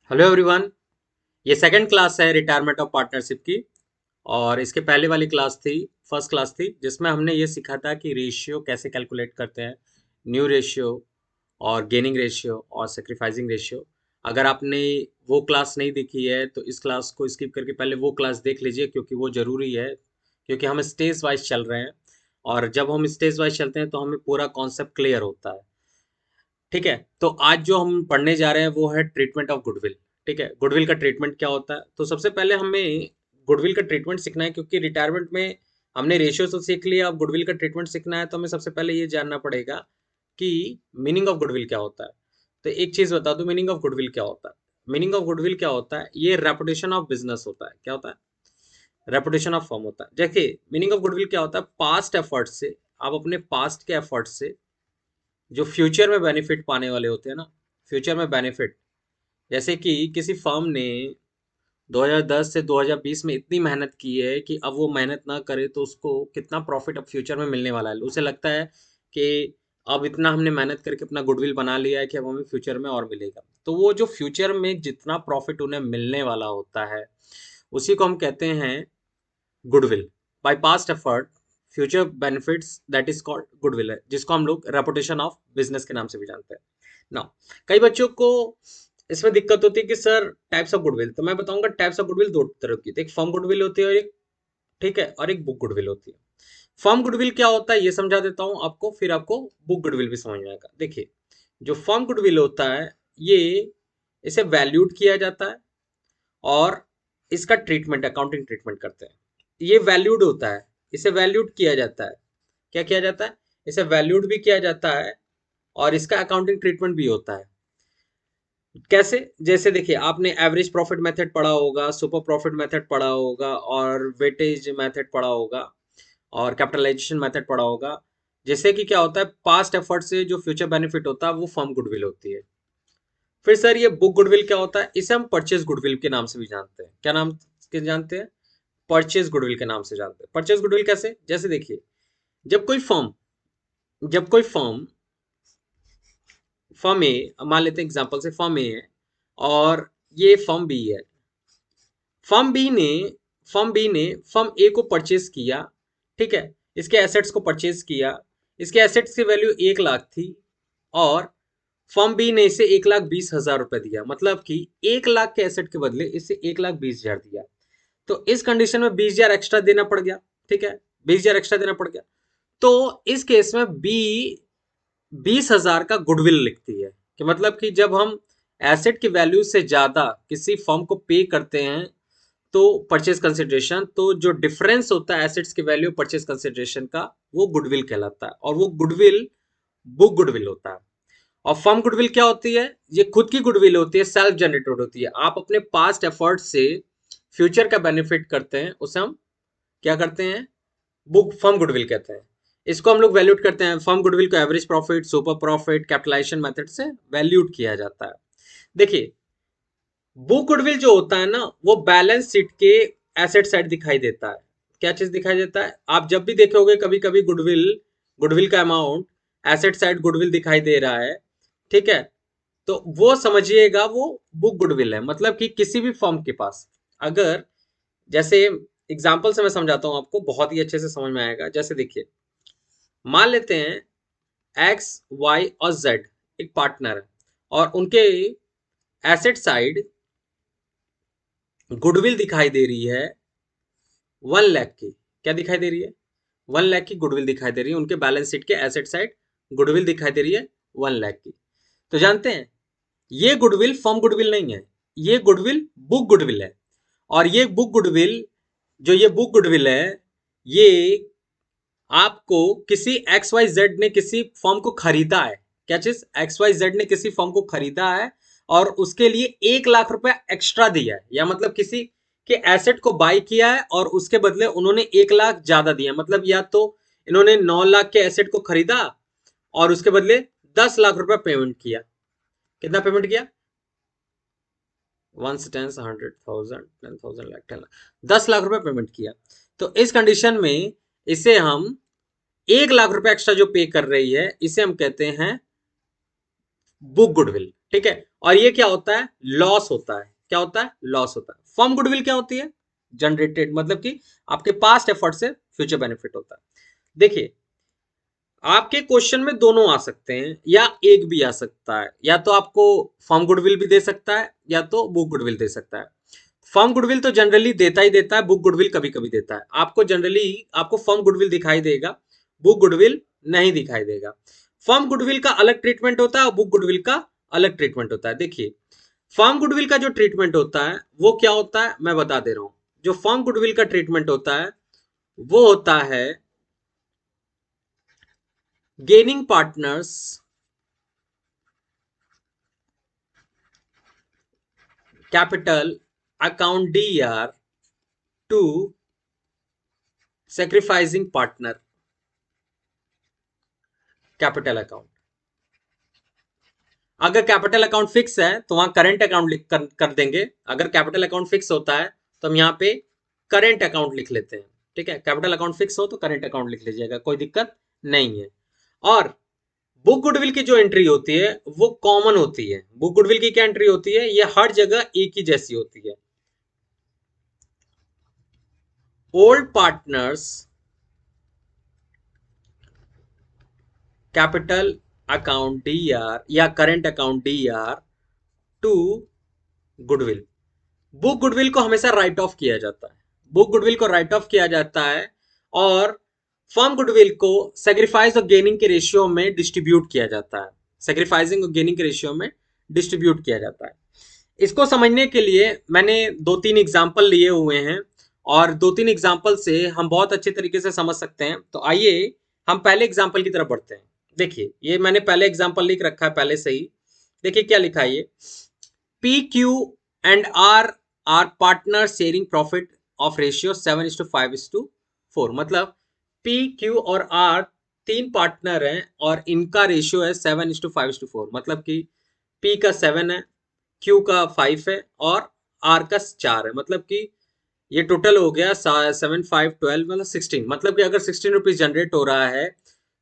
Hello everyone. ये second class है retirement of partnership की। और इसके पहले वाली क्लास थी, फर्स्ट क्लास थी, जिसमें हमने ये सीखा था कि रेशियो कैसे कैलकुलेट करते हैं, न्यू रेशियो और गेनिंग रेशियो और सेक्रीफाइसिंग रेशियो। अगर आपने वो क्लास नहीं देखी है तो इस क्लास को स्किप करके पहले वो क्लास देख लीजिए, क्योंकि वो ज़रूरी है। क्योंकि हम स्टेज वाइज चल रहे हैं, और जब हम स्टेज वाइज चलते हैं तो हमें पूरा कॉन्सेप्ट क्लियर होता है। ठीक है, तो आज जो हम पढ़ने जा रहे हैं वो है ट्रीटमेंट ऑफ गुडविल। ठीक है, गुडविल का ट्रीटमेंट क्या होता है, तो सबसे पहले हमें गुडविल का ट्रीटमेंट सीखना है, क्योंकि रिटायरमेंट में हमने रेशियो तो सीख लिया, अब गुडविल का ट्रीटमेंट सीखना है तो हमें सबसे पहले ये जानना पड़ेगा कि मीनिंग ऑफ गुडविल क्या होता है। तो एक चीज बता दूं, मीनिंग ऑफ गुडविल क्या होता है। मीनिंग ऑफ गुडविल क्या होता है, ये रेपुटेशन ऑफ बिजनेस होता है। क्या होता है? रेपुटेशन ऑफ फर्म होता है। देखिए, मीनिंग ऑफ गुडविल क्या होता है, पास्ट एफर्ट से, आप अपने पास्ट के एफर्ट से जो फ्यूचर में बेनिफिट पाने वाले होते हैं ना, फ्यूचर में बेनिफिट, जैसे कि किसी फर्म ने 2010 से 2020 में इतनी मेहनत की है कि अब वो मेहनत ना करे तो उसको कितना प्रॉफिट अब फ्यूचर में मिलने वाला है। उसे लगता है कि अब इतना हमने मेहनत करके अपना गुडविल बना लिया है कि अब हमें फ्यूचर में और मिलेगा। तो वो जो फ्यूचर में जितना प्रॉफिट उन्हें मिलने वाला होता है, उसी को हम कहते हैं goodwill. Bye past effort future benefits, that is called goodwill है, जिसको हम लोग रेपुटेशन ऑफ बिजनेस के नाम से भी जानते हैं। नाउ, कई बच्चों को इसमें दिक्कत होती है कि सर टाइप्स ऑफ गुडविल, तो मैं बताऊंगा टाइप्स ऑफ गुडविल दो तरह की, एक फर्म गुडविल होती है और एक, ठीक है, और एक बुक गुडविल होती है। फर्म गुडविल क्या होता है ये समझा देता हूं आपको, फिर आपको बुक गुडविल भी समझ में आएगा। देखिए, जो फर्म गुडविल होता है, ये इसे वैल्यूड किया जाता है और इसका ट्रीटमेंट, अकाउंटिंग ट्रीटमेंट करते हैं। ये वैल्यूड होता है, इसे वैल्यूड किया जाता है। क्या किया जाता है? इसे वैल्यूड भी किया जाता है और इसका अकाउंटिंग ट्रीटमेंट भी होता है। कैसे? जैसे देखिए, आपने एवरेज प्रॉफिट मेथड पढ़ा होगा, सुपर प्रॉफिट मेथड पढ़ा होगा और वेटेज मेथड पढ़ा होगा और कैपिटलाइजेशन मेथड पढ़ा होगा। जैसे कि क्या होता है, पास्ट एफर्ट से जो फ्यूचर बेनिफिट होता है वो फर्म गुडविल होती है। फिर सर ये बुक गुडविल क्या होता है, इसे हम परचेज गुडविल के नाम से भी जानते हैं। क्या नाम के जानते हैं? परचेज गुडविल के नाम से जानते हैं। परचेज गुडविल कैसे? जैसे देखिए, जब कोई फर्म जब कोई फर्म फर्म ए, मान लेते हैं एग्जांपल से फर्म ए है और ये फर्म बी है। फर्म बी ने फर्म ए को परचेज किया। ठीक है, इसके एसेट्स को परचेज किया। इसके एसेट्स की वैल्यू 1 लाख थी और फर्म बी ने इसे 1,20,000 रुपए दिया, मतलब कि 1 लाख के एसेट के बदले इसे 1,20,000 दिया। तो इस कंडीशन में 20,000 एक्स्ट्रा देना पड़ गया। ठीक है, 20,000 एक्स्ट्रा देना पड़ गया। तो इस केस में बी 20,000 का गुडविल लिखती है, कि मतलब कि जब हम एसेट की वैल्यू से ज्यादा किसी फर्म को पे करते हैं तो परचेज कंसिडरेशन, तो जो डिफरेंस होता है एसेट्स की वैल्यू परचेज कंसिडरेशन का, वो गुडविल कहलाता है और वो गुडविल बुक गुडविल होता है। और फर्म गुडविल क्या होती है? ये खुद की गुडविल होती है, सेल्फ जनरेटेड होती है। आप अपने पास्ट एफर्ट से फ्यूचर का बेनिफिट करते हैं, उसे हम क्या करते हैं? बुक फर्म गुडविल कहते हैं। इसको हम लोग वैल्यूड करते हैं। फर्म गुडविल को average profit, super profit, capitalization method से वैल्यूड किया जाता है। देखिए, बुक गुडविल जो होता है ना, वो बैलेंस शीट के एसेट साइड दिखाई देता है। क्या चीज दिखाई देता है? आप जब भी देखोगे कभी कभी गुडविल गुडविल का अमाउंट एसेट साइड गुडविल दिखाई दे रहा है, ठीक है, तो वो समझिएगा वो बुक गुडविल है। मतलब कि किसी भी फर्म के पास, अगर, जैसे एग्जांपल से मैं समझाता हूं आपको, बहुत ही अच्छे से समझ में आएगा। जैसे देखिए, मान लेते हैं एक्स, वाई और जेड एक पार्टनर है और उनके एसेट साइड गुडविल दिखाई दे रही है 1 लाख की। क्या दिखाई दे रही है? 1 लाख की गुडविल दिखाई दे रही है। उनके बैलेंस शीट के एसेट साइड गुडविल दिखाई दे रही है 1 लाख की। तो जानते हैं, ये गुडविल फर्म गुडविल नहीं है, ये गुडविल बुक गुडविल है। और ये बुक गुडविल, जो ये बुक गुडविल है, ये आपको किसी एक्स वाई जेड ने किसी फर्म को खरीदा है। क्या चीज? एक्स वाई जेड ने किसी फर्म को खरीदा है और उसके लिए 1 लाख रुपया एक्स्ट्रा दिया है, या मतलब किसी के एसेट को बाई किया है और उसके बदले उन्होंने 1 लाख ज्यादा दिया। मतलब या तो इन्होंने 9 लाख के एसेट को खरीदा और उसके बदले 10 लाख रुपया पेमेंट किया। कितना पेमेंट किया? 1 10 100 1000 10,000 लाख 10 लाख, 10 लाख रुपया पेमेंट किया। तो इस कंडीशन में इसे हम 1 लाख रुपया एक्स्ट्रा जो पे कर रही है, इसे हम कहते हैं बुक गुडविल। ठीक है। और ये क्या होता है, लॉस होता है। क्या होता है, लॉस होता है। फर्म गुडविल क्या होती है, जनरेटेड, मतलब कि आपके पास्ट एफर्ट से फ्यूचर बेनिफिट होता है। देखिए, आपके क्वेश्चन में दोनों आ सकते हैं या एक भी आ सकता है, या तो आपको फर्म गुडविल भी दे सकता है या तो बुक गुडविल दे सकता है। फर्म गुडविल तो जनरली देता ही देता है, बुक गुडविल कभी कभी देता है। आपको जनरली आपको फर्म गुडविल दिखाई देगा, बुक गुडविल नहीं दिखाई देगा। फर्म गुडविल का अलग ट्रीटमेंट होता है और बुक गुडविल का अलग ट्रीटमेंट होता है। देखिए, फर्म गुडविल का जो ट्रीटमेंट होता है वो क्या होता है, मैं बता दे रहा हूं। जो फर्म गुडविल का ट्रीटमेंट होता है वो होता है gaining partners capital account DER to sacrificing partner capital account. अगर कैपिटल अकाउंट फिक्स है तो वहां करेंट अकाउंट लिख कर देंगे। अगर कैपिटल अकाउंट फिक्स होता है तो हम यहाँ पे करेंट अकाउंट लिख लेते हैं। ठीक है, कैपिटल अकाउंट फिक्स हो तो करेंट अकाउंट लिख लीजिएगा, कोई दिक्कत नहीं है। और बुक गुडविल की जो एंट्री होती है वो कॉमन होती है। बुक गुडविल की क्या एंट्री होती है, ये हर जगह एक ही जैसी होती है। Old partners capital account DER या current account DER to goodwill. Book goodwill को हमेशा राइट ऑफ किया जाता है, बुक गुडविल को राइट ऑफ किया जाता है। और फर्म गुडविल को सेक्रीफाइस और गेनिंग के रेशियो में डिस्ट्रीब्यूट किया जाता है। सेक्रीफाइसिंग और गेनिंग के रेशियो में डिस्ट्रीब्यूट किया जाता है। इसको समझने के लिए मैंने दो तीन एग्जाम्पल लिए हुए हैं, और दो तीन एग्जाम्पल से हम बहुत अच्छे तरीके से समझ सकते हैं। तो आइए हम पहले एग्जाम्पल की तरफ बढ़ते हैं। देखिए, ये मैंने पहले एग्जाम्पल लिख रखा है पहले से ही। देखिए क्या लिखा है, ये PQ and R are partner sharing profit of ratio 7:5:4। मतलब PQ और R तीन पार्टनर हैं और इनका रेशियो है 7:5:4। मतलब कि P का 7 है, Q का 5 है और R का 4 है। मतलब कि ये टोटल हो गया 7, 5, 12 मतलब 16। मतलब कि अगर 16 रुपीज जनरेट हो रहा है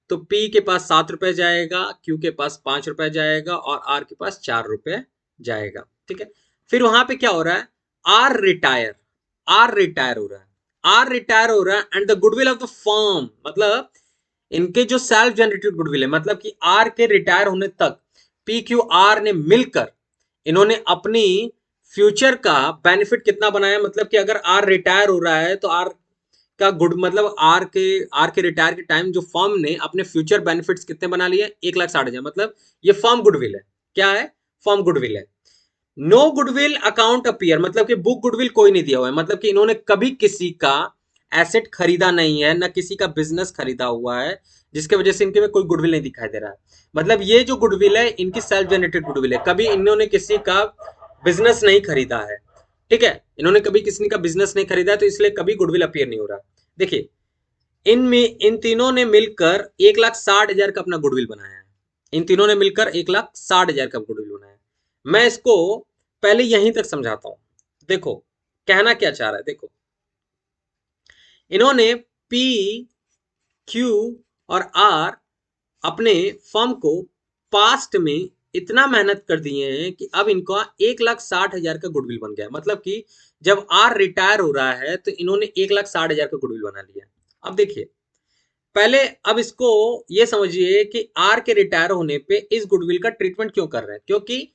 तो P के पास 7 रुपए जाएगा, Q के पास 5 रुपए जाएगा और R के पास 4 रुपए जाएगा। ठीक है, फिर वहां पे क्या हो रहा है, आर रिटायर हो रहा है, आर रिटायर हो रहा है and the goodwill of the firm, मतलब इनके जो सेल्फ जनरेटेड गुडविल है, मतलब कि आर के रिटायर होने तक PQR ने मिलकर इन्होंने अपनी फ्यूचर का बेनिफिट कितना बनाया। मतलब कि अगर आर रिटायर हो रहा है तो आर का गुड मतलब आर के रिटायर के टाइम जो फर्म ने अपने फ्यूचर बेनिफिट्स कितने बना लिए, 1,60,000। मतलब ये फर्म गुडविल है। क्या है, फर्म गुडविल है। नो गुडविल अकाउंट अपीयर, मतलब कि बुक गुडविल कोई नहीं दिया हुआ है। मतलब कि इन्होंने कभी किसी का एसेट खरीदा नहीं है, ना किसी का बिजनेस खरीदा हुआ है, जिसके वजह से इनके में कोई गुडविल नहीं दिखाई दे रहा है। मतलब ये जो गुडविल है इनकी सेल्फ जनरेटेड गुडविल है, कभी इन्होंने किसी का बिजनेस नहीं खरीदा है। ठीक है, इन्होंने कभी किसी का बिजनेस नहीं खरीदा है, तो इसलिए कभी गुडविल अपीयर नहीं हो रहा। देखिए, इन तीनों ने मिलकर 1,60,000 का अपना गुडविल बनाया है। इन तीनों ने मिलकर 1,60,000 का गुडविल बनाया है। मैं इसको पहले यहीं तक समझाता हूं। देखो कहना क्या चाह रहा है, देखो इन्होंने P, Q और R अपने फर्म को पास्ट में इतना मेहनत कर दिए हैं कि अब इनका 1,60,000 का गुडविल बन गया। मतलब कि जब आर रिटायर हो रहा है तो इन्होंने 1,60,000 का गुडविल बना लिया। अब देखिए, पहले अब इसको ये समझिए कि आर के रिटायर होने पे इस गुडविल का ट्रीटमेंट क्यों कर रहे हैं, क्योंकि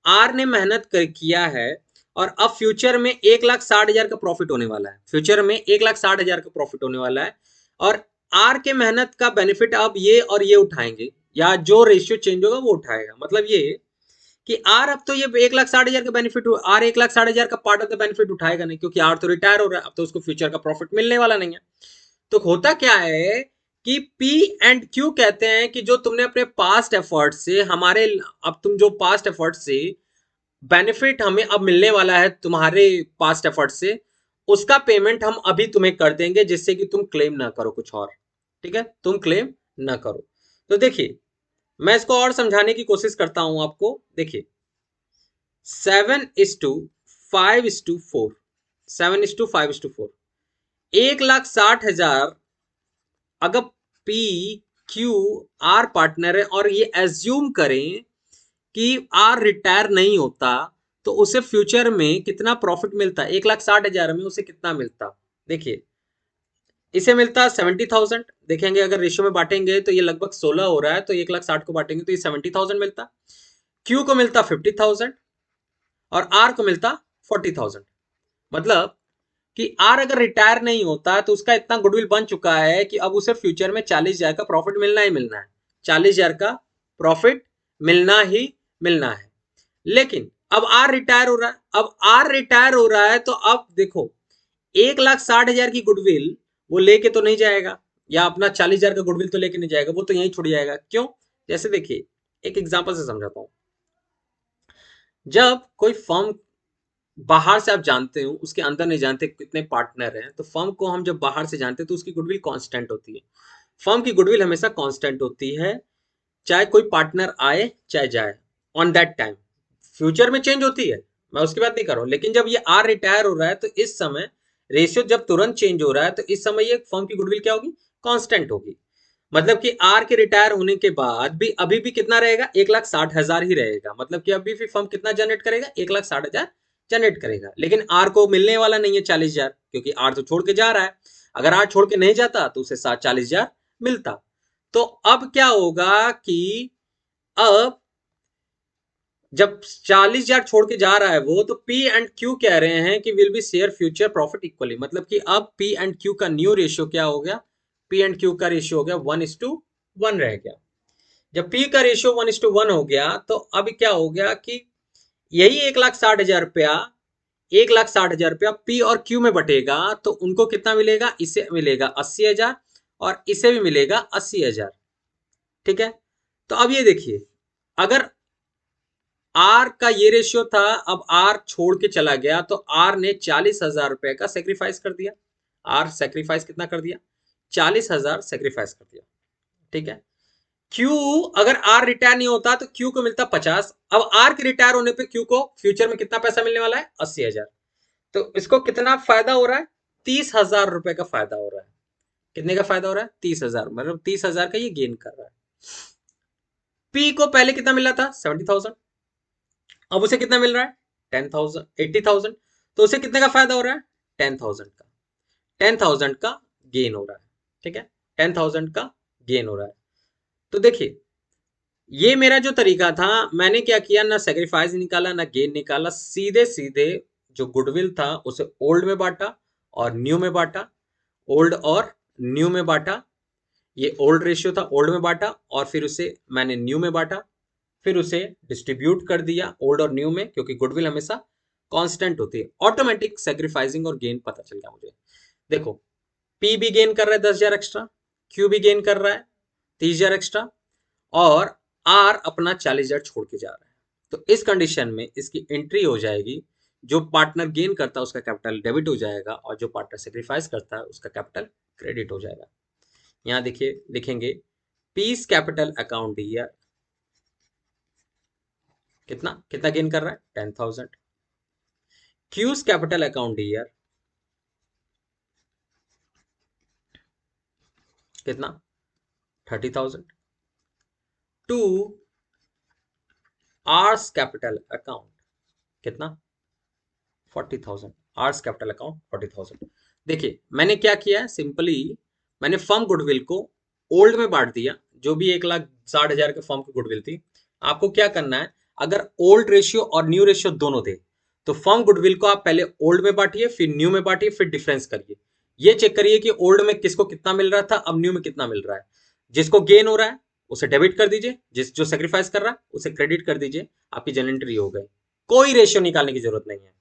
आर ने मेहनत कर किया है और अब फ्यूचर में 1,60,000 का प्रॉफिट होने वाला है। फ्यूचर में 1,60,000 का प्रॉफिट होने वाला है और आर के मेहनत का बेनिफिट अब ये और ये उठाएंगे, या जो रेशियो चेंज होगा वो उठाएगा। मतलब ये कि आर अब तो ये 1,60,000 का बेनिफिट, आर 1,60,000 का पार्ट ऑफ द बेनिफिट उठाएगा नहीं, क्योंकि आर तो रिटायर हो रहा है, अब तो उसको फ्यूचर का प्रॉफिट मिलने वाला नहीं है। तो होता क्या है कि P एंड Q कहते हैं कि जो तुमने अपने पास्ट एफर्ट से हमारे, अब तुम जो पास्ट एफर्ट से बेनिफिट हमें अब मिलने वाला है तुम्हारे पास्ट एफर्ट से, उसका पेमेंट हम अभी तुम्हें कर देंगे, जिससे कि तुम क्लेम ना करो कुछ और। ठीक है, तुम क्लेम ना करो। तो देखिए, मैं इसको और समझाने की कोशिश करता हूं आपको। देखिए, 7:5:4, 7:5:4, 1,60,000 अगर P Q R पार्टनर है और ये एज्यूम करें कि आर रिटायर नहीं होता तो उसे फ्यूचर में कितना प्रॉफिट मिलता, 1,60,000 में उसे कितना मिलता। देखिए इसे मिलता 70,000, देखेंगे अगर रेशियो में बांटेंगे तो ये लगभग 16 हो रहा है, तो 1,60,000 को बांटेंगे तो ये 70,000 मिलता। क्यू को मिलता 50,000 और आर को मिलता 40,000। मतलब कि आर अगर रिटायर नहीं होता तो उसका इतना गुडविल बन चुका है कि अब उसे फ्यूचर में 40,000 का प्रॉफिट मिलना ही मिलना है, 40,000 का प्रॉफिट मिलना ही मिलना है। लेकिन अब आर रिटायर हो रहा है, अब आर रिटायर हो रहा है तो अब देखो 1,60,000 की गुडविल वो लेके तो नहीं जाएगा, या अपना 40,000 का गुडविल तो लेके नहीं जाएगा, वो तो यहीं छुड़ जाएगा। क्यों? जैसे देखिए एक एग्जांपल से समझाता हूं। जब कोई फर्म बाहर से आप जानते हो, उसके अंदर नहीं जानते कितने पार्टनर हैं, तो फर्म को हम जब बाहर से जानते हैं तो उसकी गुडविल कांस्टेंट होती है। फर्म की गुडविल हमेशा कांस्टेंट होती है, चाहे कोई पार्टनर आए चाहे जाए, ऑन दैट टाइम। फ्यूचर में चेंज होती है, मैं उसकी बात नहीं कर रहा हूं, लेकिन जब ये आर रिटायर हो रहा है तो इस समय रेशियो जब तुरंत चेंज हो रहा है तो इस समय ये फर्म की गुडविल क्या होगी, कांस्टेंट होगी। मतलब कि आर के रिटायर होने के बाद भी अभी भी कितना रहेगा, 1,60,000 ही रहेगा। मतलब कि अभी भी फर्म कितना जनरेट करेगा, 1,60,000 जनरेट करेगा। लेकिन आर को मिलने वाला नहीं है 40,000, क्योंकि आर तो छोड़ के जा रहा है। अगर आर छोड़ के नहीं जाता तो उसे 40,000 मिलता। तो अब क्या होगा कि अब जब 40,000 छोड़ के जा रहा है वो, तो पी एंड क्यू कह रहे हैं कि will be share future profit equally. मतलब कि अब पी एंड क्यू का न्यू रेशियो क्या हो गया, पी एंड क्यू का रेशियो हो गया 1:1 रह गया। जब पी का रेशियो 1:1 हो गया तो अब क्या हो गया कि यही 1,60,000 रुपया, 1,60,000 रुपया पी और क्यू में बटेगा तो उनको कितना मिलेगा, इसे मिलेगा 80,000 और इसे भी मिलेगा 80,000। ठीक है, तो अब ये देखिए अगर आर का ये रेशियो था, अब आर छोड़ के चला गया तो आर ने 40,000 रुपए का सेक्रीफाइस कर दिया। आर सेक्रीफाइस कितना कर दिया, 40,000 सेक्रीफाइस कर दिया। ठीक है, क्यू अगर आर रिटायर नहीं होता तो क्यू को मिलता 50। अब आर के रिटायर होने पे क्यू को फ्यूचर में कितना पैसा मिलने वाला है, 80,000। तो इसको कितना फायदा हो रहा है, 30,000 रुपए का फायदा हो रहा है। कितने का फायदा हो रहा है, 30,000, मतलब 30,000 का ये गेन कर रहा है। पी को पहले कितना मिला था, 70,000, अब उसे कितना मिल रहा है, 10,000, 80,000। तो उसे कितने का फायदा हो रहा है, 10,000 का, 10,000 का गेन हो रहा है। ठीक है, 10,000 का गेन हो रहा है। तो देखिए ये मेरा जो तरीका था, मैंने क्या किया, ना सेक्रीफाइस निकाला ना गेन निकाला, सीधे सीधे जो गुडविल था उसे ओल्ड में बांटा और न्यू में बांटा, ओल्ड और न्यू में बांटा। ये ओल्ड रेशियो था, ओल्ड में बांटा और फिर उसे मैंने न्यू में बांटा, फिर उसे डिस्ट्रीब्यूट कर दिया ओल्ड और न्यू में, क्योंकि गुडविल हमेशा कांस्टेंट होती है। ऑटोमेटिक सेक्रीफाइसिंग और गेन पता चल गया मुझे। देखो पी भी गेन कर रहा है 10,000 एक्स्ट्रा, क्यू भी गेन कर रहा है 30,000 एक्स्ट्रा और आर अपना 40,000 छोड़ के जा रहा है। तो इस कंडीशन में इसकी एंट्री हो जाएगी, जो पार्टनर गेन करता है उसका कैपिटल डेबिट हो जाएगा और जो पार्टनर सेक्रीफाइस करता है उसका कैपिटल क्रेडिट हो जाएगा। यहां देखिए लिखेंगे पीस कैपिटल अकाउंट ईयर कितना कितना गेन कर रहा है, 10,000। क्यूज कैपिटल अकाउंट ईयर कितना, 30,000। टू आर्स कैपिटल अकाउंट कितना, 40,000। R's capital account 40,000। देखिए मैंने क्या किया है, सिंपली मैंने फर्म गुडविल को ओल्ड में बांट दिया। जो भी 1,60,000 के फर्म की गुडविल थी, आपको क्या करना है, अगर ओल्ड रेशियो और न्यू रेशियो दोनों थे तो फर्म गुडविल को आप पहले ओल्ड में बांटिए, फिर न्यू में बांटिए, फिर डिफरेंस करिए। ये चेक करिए कि ओल्ड में किसको कितना मिल रहा था, अब न्यू में कितना मिल रहा है। जिसको गेन हो रहा है उसे डेबिट कर दीजिए, जिस जो सेक्रीफाइस कर रहा है उसे क्रेडिट कर दीजिए, आपकी जनरल एंट्री हो गई। कोई रेशियो निकालने की जरूरत नहीं है,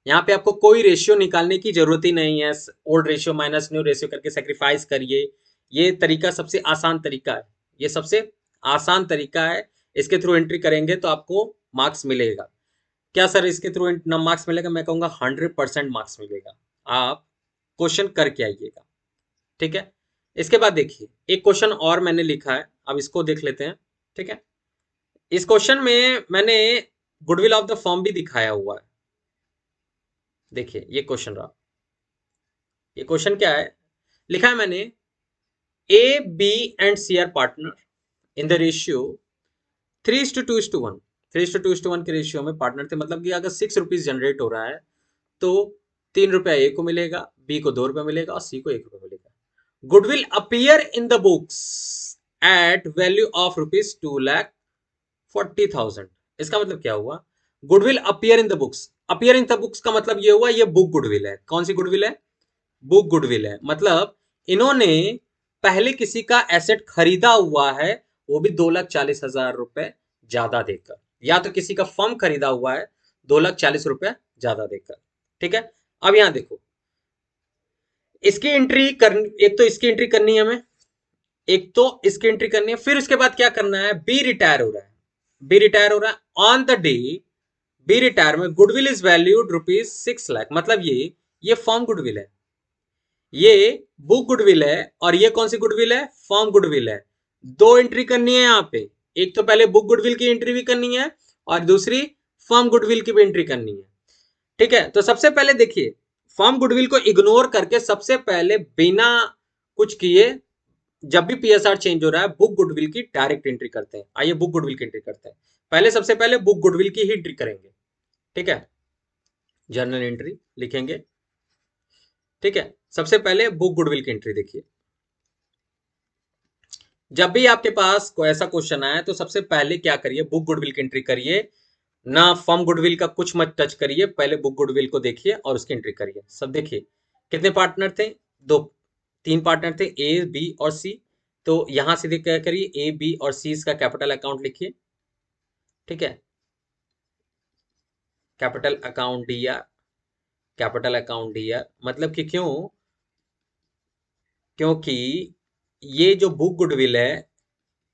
यहाँ पे आपको कोई रेशियो निकालने की जरूरत ही नहीं है। Old ratio minus new ratio करके सेक्रीफाइस करिए, ये तरीका सबसे आसान तरीका है, ये सबसे आसान तरीका है। इसके थ्रू एंट्री करेंगे तो आपको मार्क्स मिलेगा। क्या सर इसके थ्रू मार्क्स मिलेगा, मैं कहूंगा 100% मार्क्स मिलेगा। आप क्वेश्चन करके आइएगा। ठीक है, इसके बाद देखिए एक क्वेश्चन और मैंने लिखा है, अब इसको देख लेते हैं। ठीक है, इस क्वेश्चन में मैंने गुडविल ऑफ द फर्म भी दिखाया हुआ है। देखिए ये क्वेश्चन रहा, ये क्वेश्चन क्या है, लिखा है मैंने A, B and C are partner in the ratio 3:2:1। 3:2:1 के रेशियो में पार्टनर थे, मतलब कि अगर 6 रुपीज जनरेट हो रहा है तो 3 रुपया ए को मिलेगा, बी को 2 रुपया मिलेगा और सी को 1 रुपया मिलेगा। Goodwill appear in the books at value of ₹2,40,000। इसका मतलब क्या हुआ? Goodwill appear in the books, appear in the books का मतलब ये हुआ ये बुक गुडविल है। कौन सी गुडविल है? बुक गुडविल है। मतलब इन्होंने पहले किसी का एसेट खरीदा हुआ है, वो भी 2,40,000 रुपए ज्यादा देकर, या तो किसी का फर्म खरीदा हुआ है 2,40,000 रुपए ज्यादा देकर। ठीक है, अब यहां देखो, इसकी एंट्री कर, एक तो इसकी एंट्री करनी है हमें, एक तो इसकी एंट्री करनी है, फिर उसके बाद क्या करना है? बी रिटायर हो रहा है, बी रिटायर हो रहा है on the day B retire में गुडविल इज वैल्यूड ₹6 लाख। मतलब ये फर्म गुडविल है, ये बुक गुडविल है, और ये कौन सी गुडविल है? फर्म गुडविल है। दो एंट्री करनी है यहाँ पे, एक तो पहले बुक गुडविल की एंट्री भी करनी है और दूसरी फर्म गुडविल की भी एंट्री करनी है। ठीक है, तो सबसे पहले देखिए, फर्म गुडविल को इग्नोर करके सबसे पहले बिना कुछ किए जब भी पीएसआर चेंज हो रहा है बुक गुडविल की डायरेक्ट एंट्री करते हैं। आइए बुक गुडविल की एंट्री करते हैं। पहले सबसे पहले बुक गुडविल की ही एंट्री करेंगे। ठीक है, जर्नल एंट्री लिखेंगे। ठीक है, सबसे पहले बुक गुडविल की एंट्री देखिए। जब भी आपके पास कोई ऐसा क्वेश्चन आए तो सबसे पहले क्या करिए? बुक गुडविल की एंट्री करिए, ना फर्म गुडविल का कुछ मत टच करिए, पहले बुक गुडविल को देखिए और उसकी एंट्री करिए। सब देखिए, कितने पार्टनर थे? दो, तीन पार्टनर थे, ए बी और सी। तो यहां से क्या करिए? ए बी और सी इसका कैपिटल अकाउंट लिखिए। ठीक है, capital account D are, capital account D are, मतलब कि क्यों? क्योंकि ये जो बुक गुडविल है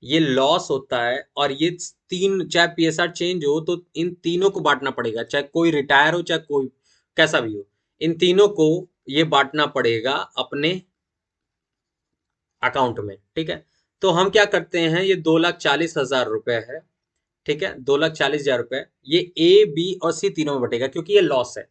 ये लॉस होता है, और ये तीन, चाहे पीएसआर चेंज हो तो इन तीनों को बांटना पड़ेगा, चाहे कोई रिटायर हो चाहे कोई कैसा भी हो, इन तीनों को ये बांटना पड़ेगा अपने अकाउंट में। ठीक है, तो हम क्या करते हैं, ये 2,40,000 रुपए है। ठीक है, 2,40,000 रुपए ये ए बी और सी तीनों में बटेगा, क्योंकि ये लॉस है।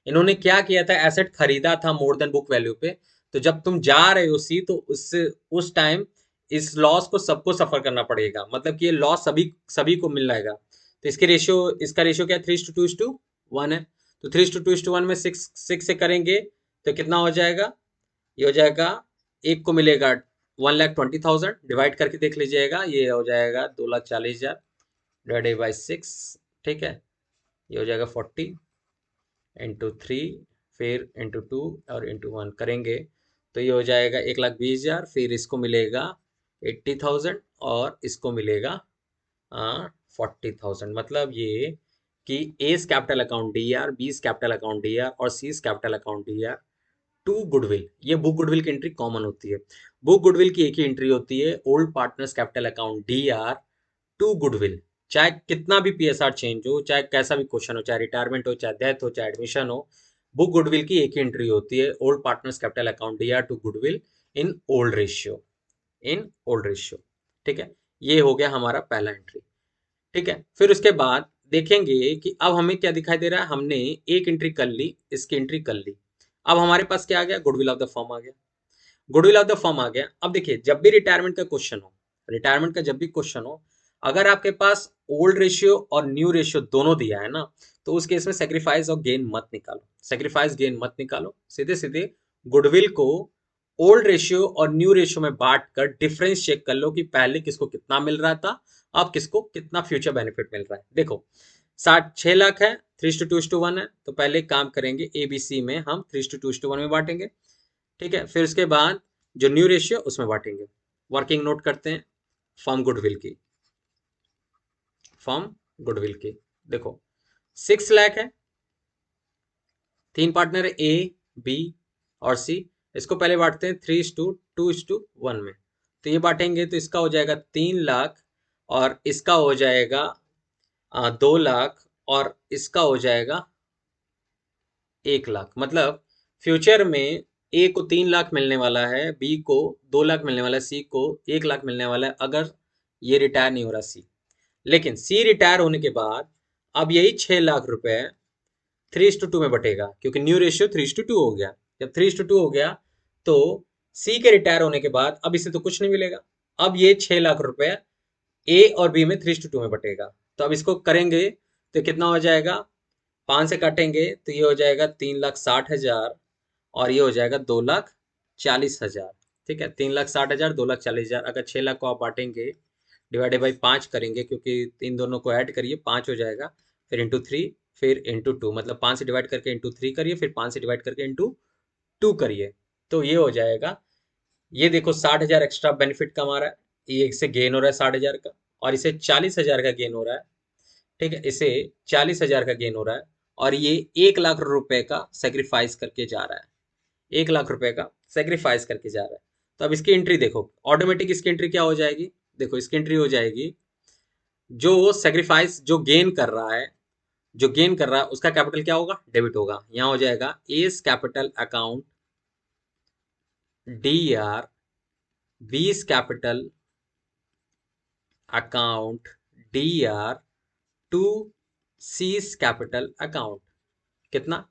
इन्होंने क्या किया था? एसेट खरीदा था मोर देन बुक वैल्यू पे। तो जब तुम जा रहे हो सी, तो उससे उस टाइम इस लॉस को सबको सफर करना पड़ेगा, मतलब कि ये लॉस सभी सभी को मिल जाएगा। तो इसके रेशियो, इसका रेशियो क्या है? 3:2:1 है। तो 3:2:1 में सिक्स सिक्स से करेंगे तो कितना हो जाएगा? ये हो जाएगा, एक को मिलेगा 1,20,000, डिवाइड करके देख लीजिएगा, ये हो जाएगा 2,40,000 डिवाइडेड बाई 6। ठीक है, ये हो जाएगा 40 इंटू 3, फिर इंटू 2 और इंटू 1 करेंगे तो ये हो जाएगा 1,20,000। फिर इसको मिलेगा 80,000 और इसको मिलेगा 40,000। मतलब ये कि A's capital account D R, B's capital account D R और C's capital account D R to goodwill. ये बुक गुडविल की एंट्री कॉमन होती है। बुक गुडविल की एक ही एंट्री होती है, old partners capital account D R to goodwill. चाहे कितना भी पीएसआर चेंज हो, चाहे कैसा भी क्वेश्चन हो, चाहे रिटायरमेंट हो, चाहे डेथ हो, चाहे एडमिशन हो, बुक गुडविल की एक ही एंट्री होती है, old partners capital account D R to goodwill in old ratio, in old ratio. ठीक है, ये हो गया हमारा पहला एंट्री। ठीक है, फिर उसके बाद देखेंगे कि अब हमें क्या दिखाई दे रहा है। हमने एक एंट्री कर ली, इसकी एंट्री कर ली, अब हमारे पास क्या आ गया? गुडविल ऑफ द फर्म आ गया, गुडविल ऑफ द फर्म आ गया। अब देखिए, जब भी रिटायरमेंट का क्वेश्चन हो, रिटायरमेंट का जब भी क्वेश्चन हो, अगर आपके पास ओल्ड रेशियो और न्यू रेशियो दोनों दिया है ना, तो उस केस में सेक्रीफाइस और गेन मत निकालो, सेक्रीफाइस गेन मत निकालो, सीधे सीधे गुडविल को ओल्ड रेशियो और न्यू रेशियो में बांट कर डिफरेंस चेक कर लो कि पहले किसको कितना मिल रहा था, अब किसको कितना फ्यूचर बेनिफिट मिल रहा है। देखो, 6 लाख है, 3:2:1 है, तो पहले काम करेंगे एबीसी में हम 3:2:1 में बांटेंगे। ठीक है, फिर उसके बाद जो न्यू रेशियो उसमें बांटेंगे। वर्किंग नोट करते हैं फर्म गुडविल की, फर्म गुडविल की। देखो, 6 लाख है, तीन पार्टनर है ए बी और सी, इसको पहले बांटते हैं 3:2:1 में। तो ये बांटेंगे तो इसका हो जाएगा 3 लाख, और इसका हो जाएगा 2 लाख, और इसका हो जाएगा 1 लाख। मतलब फ्यूचर में ए को 3 लाख मिलने वाला है, बी को 2 लाख मिलने वाला है, सी को 1 लाख मिलने वाला है, अगर ये रिटायर नहीं हो रहा सी। लेकिन सी रिटायर होने के बाद अब यही 6 लाख रुपए 3:2 में बटेगा, क्योंकि न्यू रेशियो 3:2 हो गया। जब 3:2 हो गया तो सी के रिटायर होने के बाद अब इसे तो कुछ नहीं मिलेगा, अब ये 6 लाख रुपए ए और बी में 3:2 में बटेगा। तो अब इसको करेंगे तो कितना हो जाएगा, 5 से काटेंगे तो ये हो जाएगा 3,60,000 और ये हो जाएगा 2,40,000। ठीक है, 3,60,000, 2,40,000। अगर 6 लाख को आप बांटेंगे, डिवाइडेड बाई 5 करेंगे, क्योंकि इन दोनों को ऐड करिए, 5 हो जाएगा, फिर इंटू 3, फिर इंटू 2, मतलब 5 से डिवाइड करके इंटू 3 करिए, फिर 5 से डिवाइड करके इंटू 2 करिए, तो ये हो जाएगा। ये देखो 60,000 एक्स्ट्रा बेनिफिट कमा रहा है, ये इससे गेन हो रहा है 60,000 का, और इसे 40,000 का गेन हो रहा है। ठीक है, इसे 40,000 का गेन हो रहा है, और ये 1 लाख रुपए का सेक्रीफाइस करके जा रहा है, 1 लाख रुपए का सेक्रीफाइस करके जा रहा है। तो अब इसकी एंट्री देखो, ऑटोमेटिक इसकी एंट्री क्या हो जाएगी, देखो इसकी एंट्री हो जाएगी, जो सेक्रीफाइस, जो गेन कर रहा है, जो गेन कर रहा है उसका कैपिटल क्या होगा, डेबिट होगा। यहां हो जाएगा S capital account D R, B's capital account D R, to C's capital account. कितना,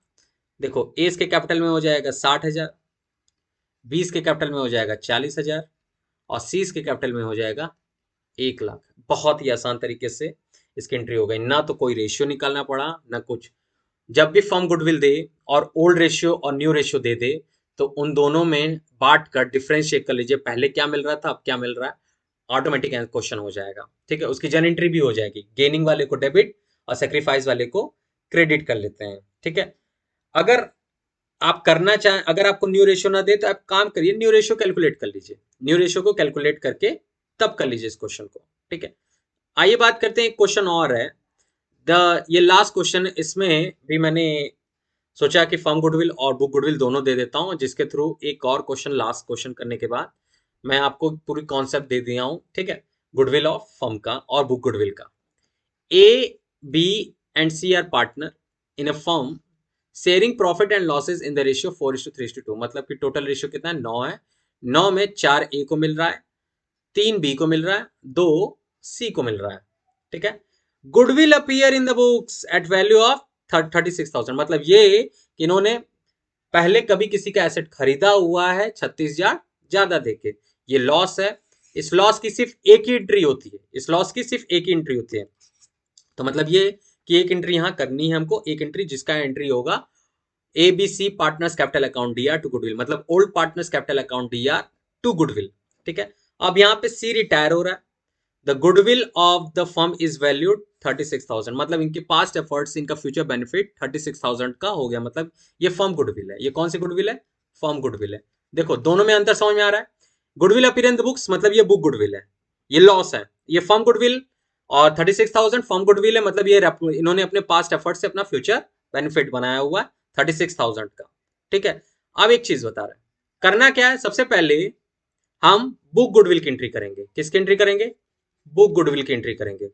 देखो एस के कैपिटल में हो जाएगा 60,000, बीस के कैपिटल में हो जाएगा 40,000, और सीज के कैपिटल में हो जाएगा 1 लाख। बहुत ही आसान तरीके से इसकी एंट्री हो गई, ना तो कोई रेशियो निकालना पड़ा ना कुछ। जब भी फर्म गुडविल दे और ओल्ड रेशियो और न्यू रेशियो दे दे, तो उन दोनों में बांट कर डिफ्रेंशिएट कर लीजिए, पहले क्या मिल रहा था अब क्या मिल रहा है, ऑटोमेटिक क्वेश्चन हो जाएगा। ठीक है, उसकी जन एंट्री भी हो जाएगी, गेनिंग वाले को डेबिट और सेक्रीफाइस वाले को क्रेडिट कर लेते हैं। ठीक है, अगर आप करना चाहें, अगर आपको न्यू रेशियो ना दे तो आप काम करिए, न्यू रेशियो कैलकुलेट कर लीजिए, न्यू रेशियो को कैलकुलेट करके तब कर लीजिए इस क्वेश्चन को। ठीक है, आइए बात करते हैं, एक क्वेश्चन और है, ये लास्ट क्वेश्चन, इसमें भी मैंने सोचा कि फर्म गुडविल और बुक गुडविल दोनों दे देता हूं, जिसके थ्रू एक और क्वेश्चन, लास्ट क्वेश्चन करने के बाद मैं आपको पूरी कॉन्सेप्ट दे दिया हूं। ठीक है, गुडविल ऑफ फर्म का और बुक गुडविल का। A, B and C are partner in a firm sharing profit and losses in the ratio 4:3:2, मतलब कि टोटल रेशियो कितना है, 9 है। 9 में 4 ए को मिल रहा है, 3 बी को मिल रहा है, 2 सी को मिल रहा है। ठीक है, goodwill appear in the books at value of 36,000, मतलब ये कि इन्होंने पहले कभी किसी का एसेट खरीदा हुआ है 36,000 ज्यादा देके, ये लॉस है। इस लॉस की सिर्फ एक ही एंट्री होती है, इस लॉस की सिर्फ एक ही एंट्री होती है, तो मतलब ये कि एक एंट्री यहां करनी है हमको, एक एंट्री जिसका एंट्री होगा ABC partners capital account D R to goodwill, मतलब old partners capital account D R to goodwill. ठीक है, अब यहाँ पे सी रिटायर हो रहा है, the goodwill of the firm is valued 36,000, मतलब इनके पास्ट एफर्ट्स, इनका फ्यूचर बेनिफिट 36,000 का हो गया, मतलब ये फर्म गुडविल है। ये कौन सी गुडविल है, फर्म गुडविल है। देखो दोनों में अंतर समझ में आ रहा है, goodwill appear in the books मतलब ये बुक गुडविल है, ये लॉस है, ये फर्म गुडविल, और 36,000 फर्म गुडविल है, मतलब ये इन्होंने अपने पास्ट एफर्ट से अपना फ्यूचर बेनिफिट बनाया हुआ है 36,000 का। ठीक है, अब एक चीज बता रहा है, करना क्या है, सबसे पहले हम बुक गुडविल की एंट्री करेंगे। किसकी एंट्री करेंगे, बुक गुडविल की एंट्री करेंगे।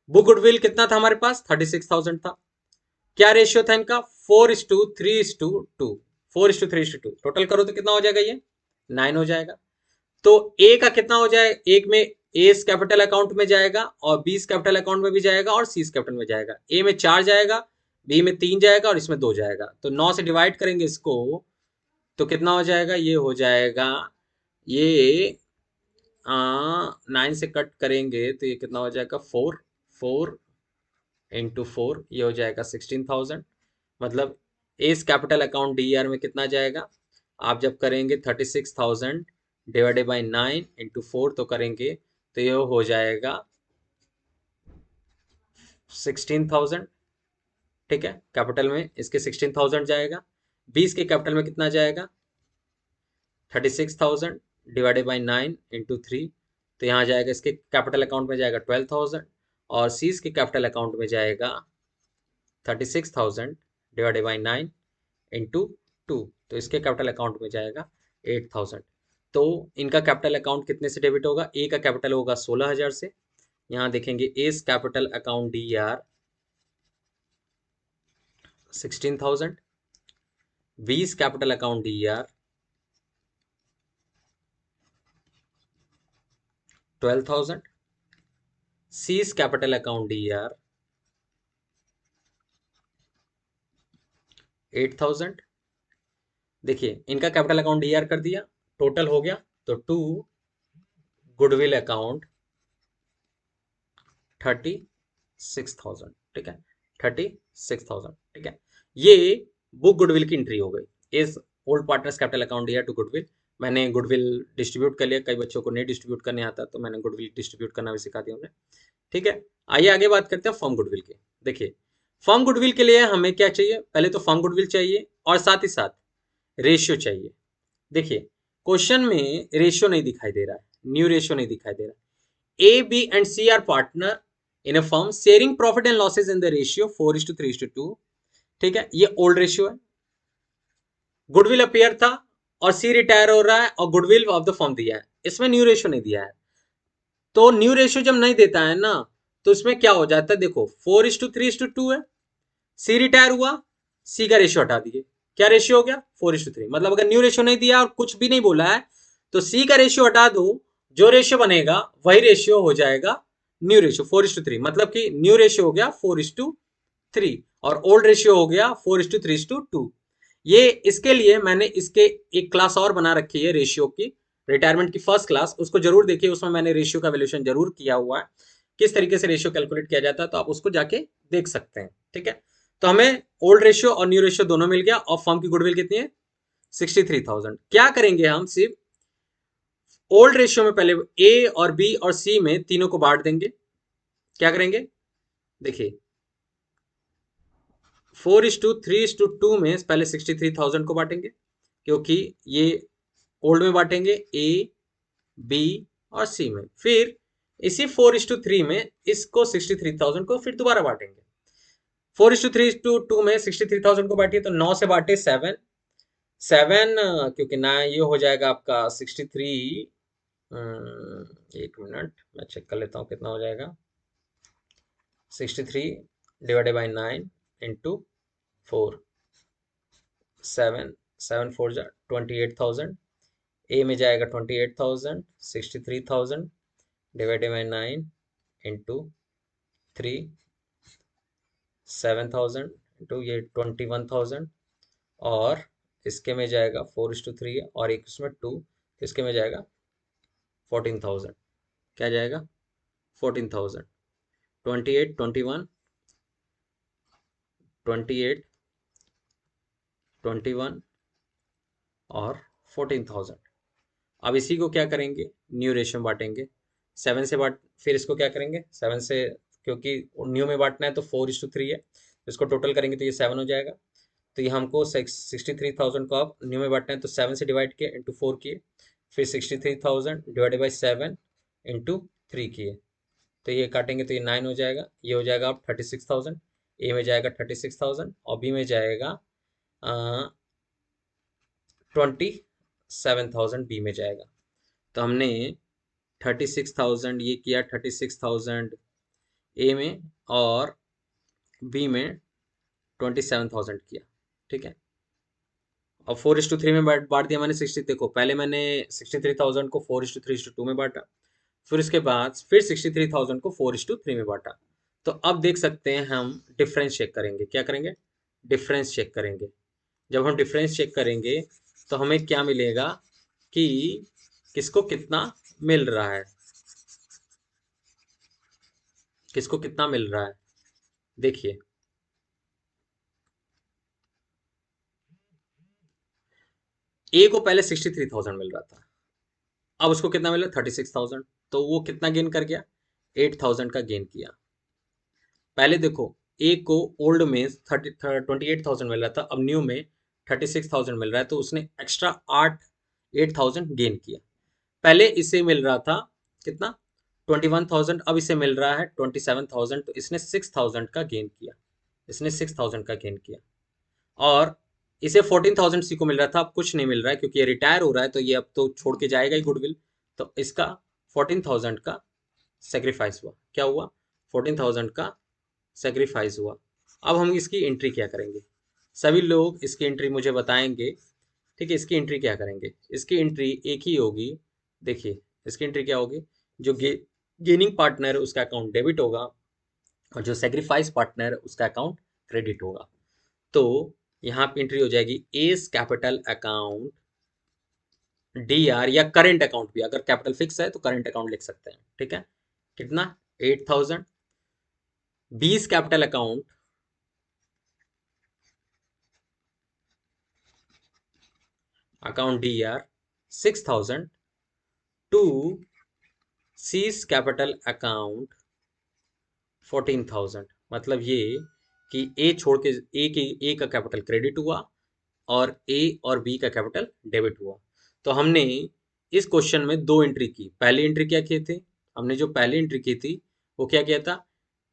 बुक गुडविल कितना था हमारे पास, 36,000 था। क्या रेशियो था इनका, 4:3:2, 4:3:2, टोटल करो तो कितना हो जाएगा, ये 9 हो जाएगा। तो ए का कितना हो जाए, एक में एस कैपिटल अकाउंट में जाएगा, और बीस कैपिटल अकाउंट में भी जाएगा, और सीस कैपिटल में जाएगा। ए में 4 जाएगा, बी में 3 जाएगा, और इसमें 2 जाएगा, तो 9 से डिवाइड करेंगे इसको, तो कितना हो जाएगा, ये हो जाएगा, ये 9 से कट करेंगे तो ये कितना हो जाएगा, 4 ये हो जाएगा 16,000, मतलब S capital account D are में कितना जाएगा, आप जब करेंगे 36,000 डिवाइडेड बाई 9 × 4 तो करेंगे तो ये हो जाएगा 16,000। ठीक है, कैपिटल में इसके 16,000 जाएगा, 20 के कैपिटल में कितना जाएगा, 36,000 डिवाइडेड बाई 9 × 3, तो यहाँ जाएगा, इसके कैपिटल अकाउंट में जाएगा 12,000, और सीज के कैपिटल अकाउंट में जाएगा 36,000 डिवाइडेड बाई 9 × 2, तो इसके कैपिटल अकाउंट में जाएगा 8,000। तो इनका कैपिटल अकाउंट कितने से डेबिट होगा, ए का कैपिटल होगा 16,000 से, यहाँ देखेंगे S capital account D are 16,000, बीस capital account D are 12,000, seize capital account D are 8,000। देखिए इनका कैपिटल अकाउंट डी आर कर दिया, टोटल हो गया, तो टू गुडविल अकाउंट 30, 36,000, ठीक है, 36,000, ठीक है। ये बुक गुडविल की एंट्री हो गई। इस ओल्ड पार्टनर्स कैपिटल अकाउंट या टू गुडविल। मैंने गुडविल डिस्ट्रीब्यूट कर लिया, कई बच्चों को नहीं डिस्ट्रीब्यूट करने आता तो मैंने गुडविल डिस्ट्रीब्यूट करना भी सिखा दिया उन्हें, ठीक है। आइए आगे बात करते हैं फर्म गुडविल की। देखिए, फर्म गुडविल के लिए हमें क्या चाहिए, पहले तो फर्म गुडविल चाहिए और साथ ही साथ रेशियो चाहिए। देखिए, क्वेश्चन में रेशियो नहीं दिखाई दे रहा है, न्यू रेशियो नहीं दिखाई दे रहा है। A B and C are partner in a firm sharing profit and losses in the ratio 4:3:2, ठीक है, ये ओल्ड रेशियो है। गुडविल अपेयर था और सी रिटायर हो रहा है और गुडविल ऑफ द फर्म दिया है, इसमें न्यू रेशियो नहीं दिया है। तो न्यू रेशियो जब नहीं देता है ना, तो इसमें क्या हो जाता है, देखो 4:3:2 है, सी रिटायर हुआ, सी का रेशियो हटा दिए, क्या रेशियो हो गया 4:3। मतलब अगर न्यू रेशियो नहीं दिया और कुछ भी नहीं बोला है तो सी का रेशियो हटा दो, जो रेशियो बनेगा वही रेशियो हो जाएगा न्यू रेशियो 4:3। मतलब कि न्यू रेशियो हो गया 4:3 और ओल्ड रेशियो हो गया 4:3:2। ये इसके लिए मैंने इसके एक क्लास और बना रखी है रेशियो की, रिटायरमेंट की फर्स्ट क्लास, उसको जरूर देखिए, उसमें मैंने रेशियो का वैल्यूएशन जरूर किया हुआ है, किस तरीके से रेशियो कैलकुलेट किया जाता है, तो आप उसको जाके देख सकते हैं, ठीक है। तो हमें ओल्ड रेशियो और न्यू रेशियो दोनों मिल गया और फर्म की गुडविल कितनी है 63,000। क्या करेंगे हम, सिर्फ ओल्ड रेशियो में पहले ए और बी और सी में तीनों को बांट देंगे। क्या करेंगे, देखिए 4:3:2 में पहले 63,000 को बांटेंगे, क्योंकि ये ओल्ड में बांटेंगे ए बी और सी में, फिर इसी 4:3 में इसको 63,000 को फिर दोबारा बांटेंगे। 4:3:2 में 63,000 को बांटिए तो 9 से बांटे 7 7, क्योंकि ना ये हो जाएगा आपका 63। एक मिनट मैं चेक कर लेता हूँ कितना हो जाएगा। 63 डिवाइडेड बाई 9 इंटू 4, 7 7 4 जा 28,000। ए में जाएगा 28,000, 63,000 डिवाइडेड बाई 9 इंटू 3, 7,000 इंटू ये 21,000, और इसके में जाएगा 4:3 और एक उसमें 2, तो इसके में जाएगा 14,000। क्या जाएगा 14,000, 28 21 28 21 और 14,000। अब इसी को क्या करेंगे, न्यू रेशियो में बांटेंगे। 7 से बांट, फिर इसको क्या करेंगे 7 से, क्योंकि न्यू में बांटना है तो 4:3 है, तो इसको टोटल करेंगे तो ये 7 हो जाएगा। तो ये हमको 63,000 को आप न्यू में बांटना है तो 7 से डिवाइड किए इंटू 4 किए, फिर 63,000 डिवाइडेड बाई 7 इंटू 3 किए, तो ये काटेंगे तो ये 9 हो जाएगा। ये हो जाएगा आप 36,000, ए में जाएगा 36,000 और बी में जाएगा 27,000 बी में जाएगा। तो हमने 36,000 ये किया, 36,000 ए में और बी में 27,000 किया, ठीक है। और 4:3 में बांट दिया मैंने 60। देखो पहले मैंने 63,000 को 4:3:2 में बांटा, फिर उसके बाद फिर 63,000 को 4:3 में बांटा। तो अब देख सकते हैं हम डिफरेंस चेक करेंगे। क्या करेंगे, डिफरेंस चेक करेंगे। जब हम डिफरेंस चेक करेंगे तो हमें क्या मिलेगा कि किसको कितना मिल रहा है, किसको कितना मिल रहा है। देखिए ए को पहले 63,000 मिल रहा था, अब उसको कितना मिला 36,000, तो वो कितना गेन कर गया 8,000 का गेन किया। पहले देखो ए को ओल्ड में 28,000 मिल रहा था, अब न्यू में 36,000 मिल रहा है, तो उसने एक्स्ट्रा 8,000 गेन किया। पहले इसे मिल रहा था कितना 21,000, अब इसे मिल रहा है 27,000, तो इसने 6,000 का गेन किया, इसने 6,000 का गेन किया। और इसे 14,000 सी को मिल रहा था, अब कुछ नहीं मिल रहा है क्योंकि ये रिटायर हो रहा है, तो ये अब तो छोड़ के जाएगा ही गुडविल, तो इसका 14,000 का सेक्रीफाइस हुआ। क्या हुआ 14,000 का सेक्रीफाइस हुआ। अब हम इसकी एंट्री क्या करेंगे, सभी लोग इसकी एंट्री मुझे बताएंगे, ठीक है। इसकी एंट्री क्या करेंगे, इसकी एंट्री एक ही होगी। देखिए इसकी एंट्री क्या होगी, जो गेनिंग पार्टनर है उसका अकाउंट डेबिट होगा और जो सेक्रीफाइस पार्टनर है उसका अकाउंट क्रेडिट होगा। तो यहाँ पे एंट्री हो जाएगी S capital account D are, या करेंट अकाउंट भी, अगर कैपिटल फिक्स है तो करेंट अकाउंट लिख सकते हैं, ठीक है। कितना 8,000 B's capital account D R 6,000 to C's capital account 14,000। मतलब ये कि ए छोड़ के ए का कैपिटल क्रेडिट हुआ और ए और बी का कैपिटल डेबिट हुआ। तो हमने इस क्वेश्चन में दो एंट्री की। पहली एंट्री क्या किए थे, हमने जो पहली एंट्री की थी वो क्या किया था,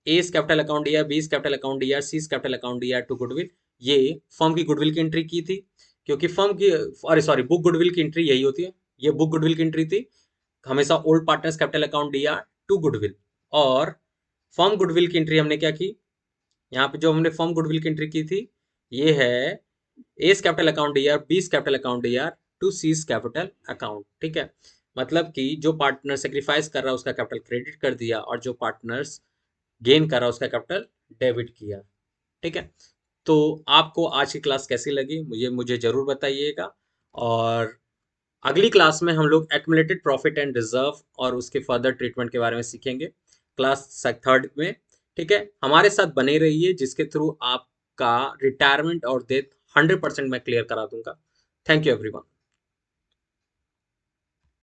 एस कैपिटल अकाउंट दिया, बीस कैपिटल अकाउंट दिया, सीस कैपिटल अकाउंट दिया टू गुडविल। ये फर्म की गुडविल की एंट्री की थी, क्योंकि फर्म की, अरे सॉरी, बुक गुडविल की एंट्री यही होती है। ये बुक गुडविल की एंट्री थी, हमेशा ओल्ड पार्टनर्स कैपिटल अकाउंट दिया टू गुडविल। और फर्म गुडविल की एंट्री हमने क्या की, यहाँ पे जो हमने फर्म गुडविल की एंट्री की थी ये है एस कैपिटल अकाउंट दिया, बीस कैपिटल अकाउंट दिया टू सीज कैपिटल अकाउंट। ठीक है, मतलब कि जो पार्टनर सेक्रीफाइस कर रहा है उसका कैपिटल क्रेडिट कर दिया और जो पार्टनर्स गेन कर रहा है उसका कैपिटल डेबिट किया। ठीक है, तो आपको आज की क्लास कैसी लगी मुझे मुझे जरूर बताइएगा। और अगली क्लास में हम लोग एक्युमुलेटेड प्रॉफिट एंड रिजर्व और उसके फर्दर ट्रीटमेंट के बारे में सीखेंगे, क्लास थर्ड में। ठीक है, हमारे साथ बने रहिए, जिसके थ्रू आपका रिटायरमेंट और डेथ 100% मैं क्लियर करा दूंगा। Thank you everyone.